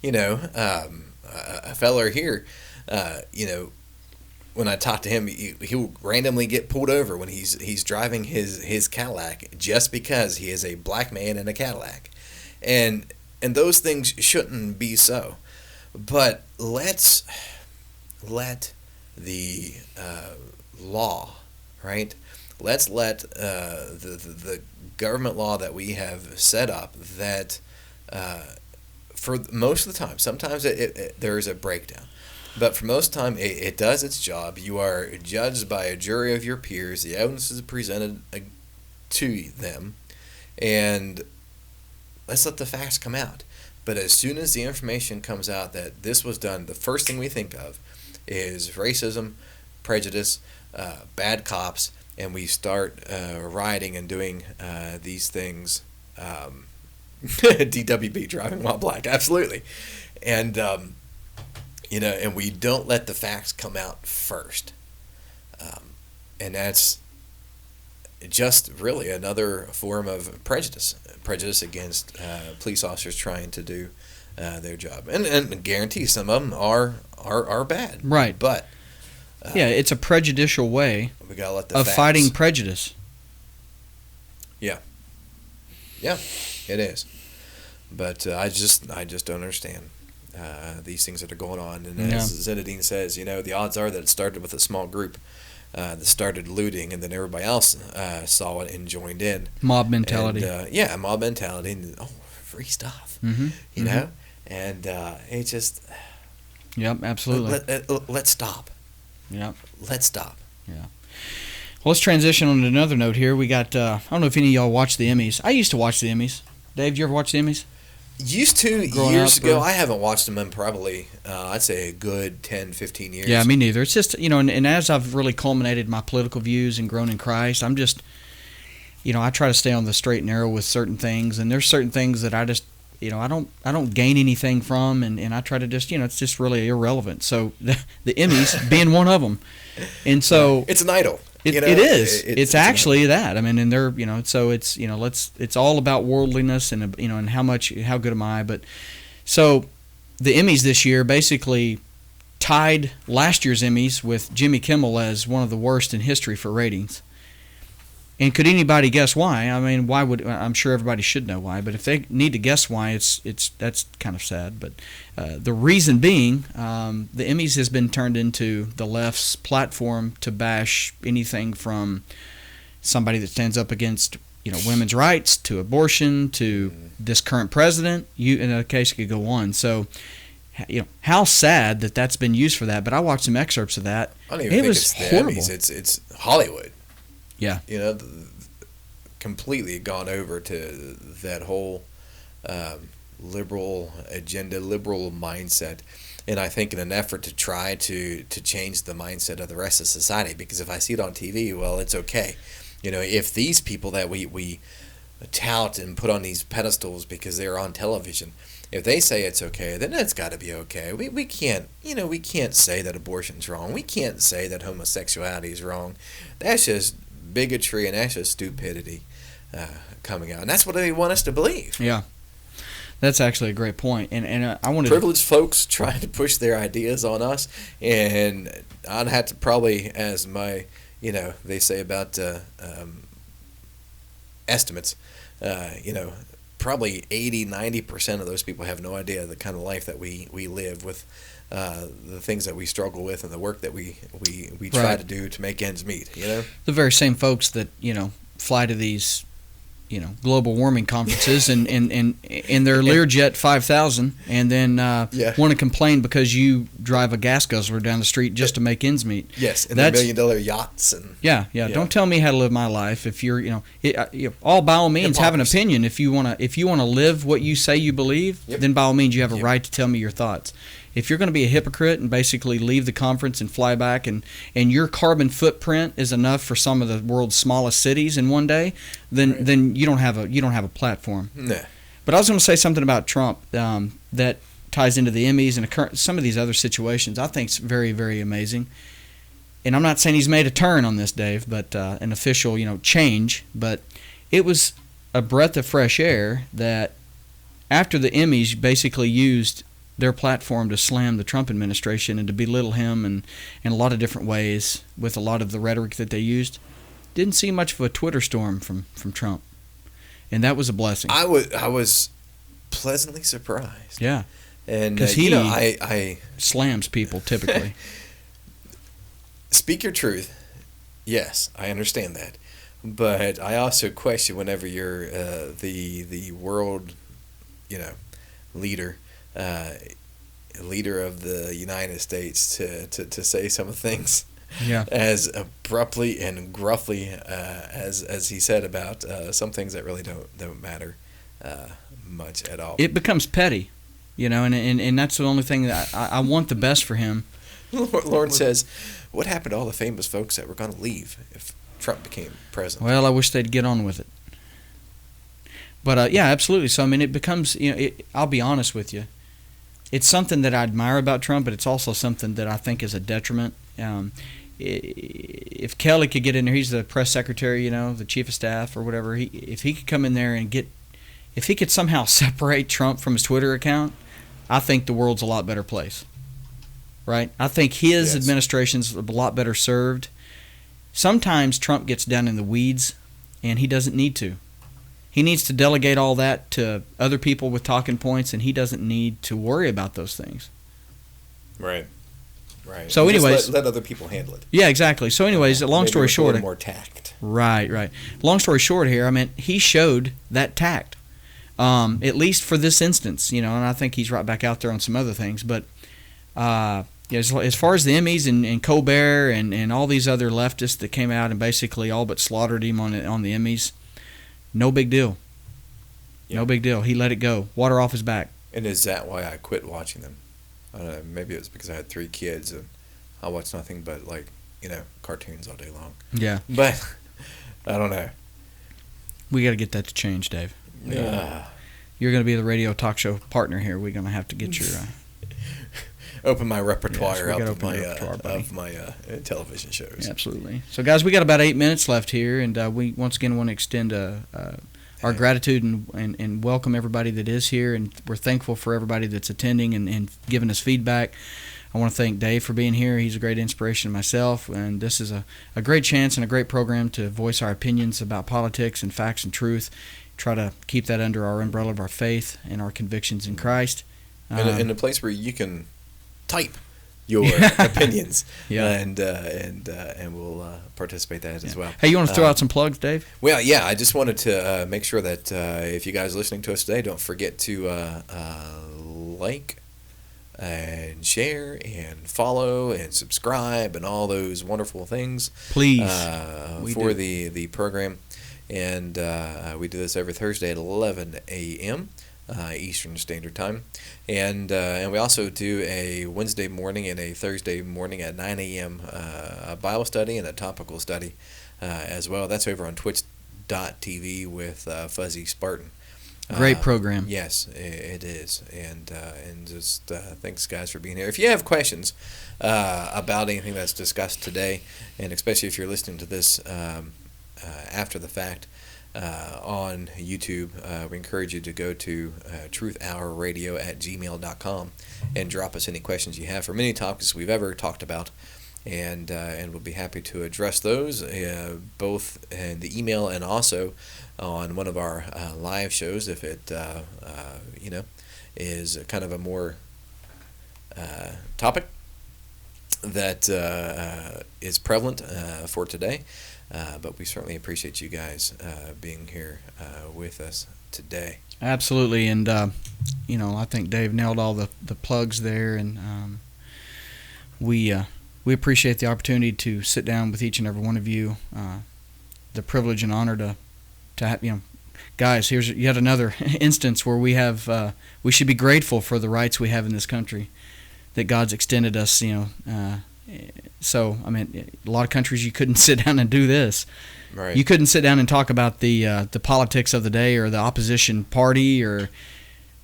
A: A feller here, when I talk to him, he'll randomly get pulled over when he's driving his Cadillac just because he is a black man in a Cadillac, and those things shouldn't be so. But let's let the law, right? Let's let the government law that we have set up that for most of the time, sometimes there is a breakdown. But for most time, it does its job. You are judged by a jury of your peers. The evidence is presented to them, and let's let the facts come out. But as soon as the information comes out that this was done, the first thing we think of is racism, prejudice, bad cops, and we start rioting and doing these things. DWB, driving while black, absolutely. And, and we don't let the facts come out first. And that's just really another form of prejudice against police officers trying to do their job. And guarantee some of them are bad.
B: Right.
A: But
B: it's a prejudicial way
A: we gotta let the
B: of
A: facts.
B: fighting prejudice.
A: Yeah, it is. But I just don't understand these things that are going on. And as Zinedine says, the odds are that it started with a small group that started looting, and then everybody else saw it and joined in.
B: Mob mentality.
A: And, mob mentality. And, free stuff. You know? And it just...
B: Yep, absolutely.
A: Let's stop.
B: Yep.
A: Let's stop.
B: Yeah. Well, let's transition on to another note here. We got, I don't know if any of y'all watch the Emmys. I used to watch the Emmys. Dave, did you ever watch the Emmys?
A: Used to years ago. I haven't watched them in probably, I'd say a good 10, 15 years.
B: Yeah, me neither. It's just, and as I've really culminated my political views and grown in Christ, I'm just, I try to stay on the straight and narrow with certain things. And there's certain things that I just, I don't gain anything from. And I try to just, it's just really irrelevant. So the Emmys being one of them. And so.
A: It's an idol.
B: It is. It's actually that. I mean, and they're, so it's, it's all about worldliness and, and how good am I? But so the Emmys this year basically tied last year's Emmys with Jimmy Kimmel as one of the worst in history for ratings. And could anybody guess why? I mean, why would, I'm sure everybody should know why, but if they need to guess why, that's kind of sad. But the reason being, the Emmys has been turned into the left's platform to bash anything from somebody that stands up against, women's rights to abortion to this current president. In a case, you could go on. So, how sad that that's been used for that. But I watched some excerpts of that.
A: I don't even think it's the Emmys. It's Hollywood.
B: Yeah.
A: Completely gone over to that whole liberal agenda, liberal mindset. And I think in an effort to try to change the mindset of the rest of society, because if I see it on TV, well, it's okay. If these people that we tout and put on these pedestals because they're on television, if they say it's okay, then it's got to be okay. We can't, we can't say that abortion's wrong. We can't say that homosexuality is wrong. That's just bigotry, and that's just stupidity coming out, and that's what they want us to believe.
B: Yeah, that's actually a great point. And I wanted
A: privileged folks trying to push their ideas on us, and I'd have to probably, as my, they say about estimates, probably 80-90% of those people have no idea the kind of life that we live with. The things that we struggle with and the work that we try to do to make ends meet, The very
B: same folks that, fly to these, global warming conferences and in their Learjet 5000 and then want to complain because you drive a gas guzzler down the street just to make ends meet.
A: Yes, and their $1 million yachts. And
B: yeah. Don't tell me how to live my life. If you're, all by all means have an opinion. If you want to live what you say you believe, then by all means you have a right to tell me your thoughts. If you're going to be a hypocrite and basically leave the conference and fly back and your carbon footprint is enough for some of the world's smallest cities in one day, then you don't have a platform.
A: No.
B: But I was going to say something about Trump that ties into the Emmys and some of these other situations. I think it's very, very amazing. And I'm not saying he's made a turn on this, Dave, but an official change. But it was a breath of fresh air that after the Emmys basically used their platform to slam the Trump administration and to belittle him in a lot of different ways with a lot of the rhetoric that they used. Didn't see much of a Twitter storm from Trump. And that was a blessing.
A: I was pleasantly surprised.
B: Yeah.
A: And
B: because he
A: I
B: slams people typically.
A: Speak your truth. Yes, I understand that. But I also question whenever you're the world, leader, leader of the United States to say some things
B: Yeah.
A: as abruptly and gruffly as he said about some things that really don't matter much at all.
B: It becomes petty, and that's the only thing that I want the best for him.
A: Lauren says, "What happened to all the famous folks that were going to leave if Trump became president?"
B: Well, I wish they'd get on with it. But yeah, absolutely. So I mean, it becomes, I'll be honest with you, it's something that I admire about Trump, but it's also something that I think is a detriment. If Kelly could get in there, he's the press secretary, the chief of staff or whatever. If he could come in there and if he could somehow separate Trump from his Twitter account, I think the world's a lot better place. Right? I think his administration's a lot better served. Sometimes Trump gets down in the weeds, and he doesn't need to. He needs to delegate all that to other people with talking points, and he doesn't need to worry about those things.
A: Right.
B: So,
A: Just
B: anyways,
A: let other people handle it.
B: Yeah, exactly. So, anyways, long
A: Maybe
B: story
A: with a
B: short,
A: little more tact.
B: Right. Long story short, here, I mean, he showed that tact, at least for this instance, and I think he's right back out there on some other things. But as far as the Emmys and Colbert and all these other leftists that came out and basically all but slaughtered him on the Emmys, no big deal.
A: Yeah.
B: No big deal. He let it go. Water off his back.
A: And is that why I quit watching them? I don't know. Maybe it was because I had 3 kids and I watched nothing but cartoons all day long.
B: Yeah.
A: But I don't know.
B: We got to get that to change, Dave.
A: Yeah.
B: You're going to be the radio talk show partner here. We're going to have to get your
A: open my repertoire
B: we
A: up
B: gotta
A: of
B: open
A: my
B: your repertoire, buddy.
A: television shows.
B: Yeah, absolutely. So, guys, we got about 8 minutes left here, and we once again want to extend our gratitude and welcome everybody that is here, and we're thankful for everybody that's attending and giving us feedback. I want to thank Dave for being here. He's a great inspiration to myself, and this is a great chance and a great program to voice our opinions about politics and facts and truth. Try to keep that under our umbrella of our faith and our convictions in Christ.
A: In a place where you can type your opinions, and we'll participate in that as well.
B: Hey, you want to throw out some plugs, Dave?
A: Well, yeah, I just wanted to make sure that if you guys are listening to us today, don't forget to like and share and follow and subscribe and all those wonderful things.
B: Please.
A: For the program. And we do this every Thursday at 11 a.m. Eastern Standard Time. And we also do a Wednesday morning and a Thursday morning at 9 a.m. A Bible study and a topical study as well. That's over on twitch.tv with Fuzzy Spartan.
B: Great program.
A: Yes, it is. And just thanks, guys, for being here. If you have questions about anything that's discussed today, and especially if you're listening to this after the fact, on YouTube, we encourage you to go to truthhourradio@gmail.com and drop us any questions you have for many topics we've ever talked about, and we'll be happy to address those both in the email and also on one of our live shows if it is kind of a more topic that is prevalent for today. But we certainly appreciate you guys being here with us today.
B: Absolutely, and I think Dave nailed all the plugs there, and we appreciate the opportunity to sit down with each and every one of you. The privilege and honor to have, guys. Here's yet another instance where we should be grateful for the rights we have in this country that God's extended us. So, I mean, a lot of countries you couldn't sit down and do this.
A: Right.
B: You couldn't sit down and talk about the politics of the day or the opposition party or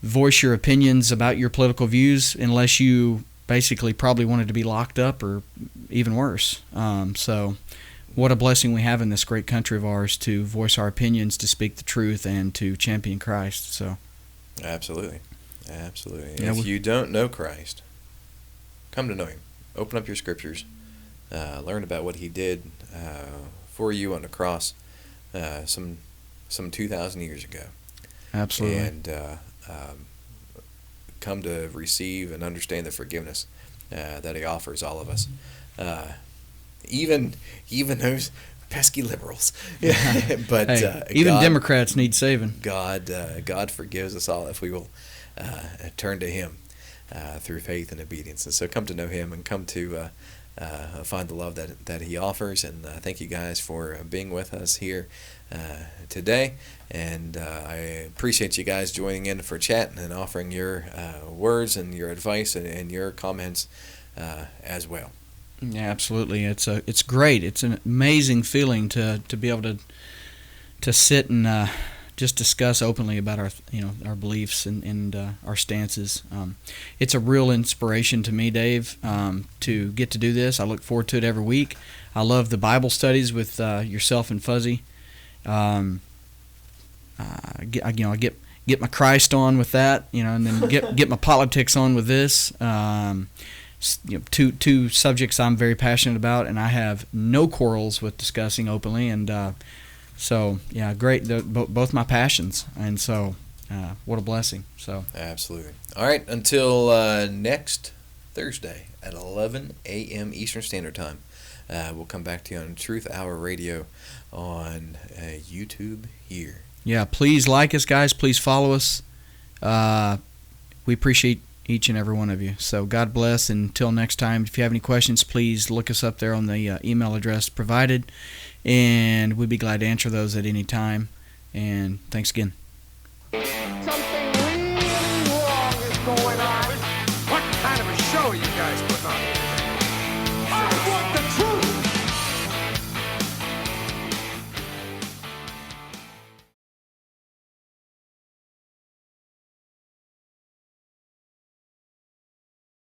B: voice your opinions about your political views unless you basically probably wanted to be locked up or even worse. So, what a blessing we have in this great country of ours to voice our opinions, to speak the truth, and to champion Christ. So,
A: absolutely. Yeah, if you don't know Christ, come to know Him. Open up your scriptures, learn about what He did for you on the cross some 2,000 years ago.
B: Absolutely.
A: And come to receive and understand the forgiveness that He offers all of us. Even those pesky liberals. But
B: hey, even Democrats need saving.
A: God forgives us all if we will turn to Him. through faith and obedience. And so come to know Him and come to find the love that He offers. And thank you guys for being with us here today. And I appreciate you guys joining in for chat and offering your words and your advice and your comments as well.
B: Yeah, absolutely. It's great. It's an amazing feeling to be able to sit and just discuss openly about our beliefs and our stances. It's a real inspiration to me, Dave, to get to do this. I look forward to it every week. I love the Bible studies with yourself and Fuzzy. I get my Christ on with that, and then get my politics on with this. Two subjects I'm very passionate about, and I have no quarrels with discussing openly, and so yeah, great. Both my passions, and so what a blessing. So
A: absolutely. All right, until next Thursday at 11 a.m. Eastern Standard Time, we'll come back to you on Truth Hour Radio on YouTube here.
B: Yeah, please like us, guys. Please follow us. We appreciate each and every one of you. So God bless. Until next time, if you have any questions, please look us up there on the email address provided, and we'd be glad to answer those at any time. And thanks again.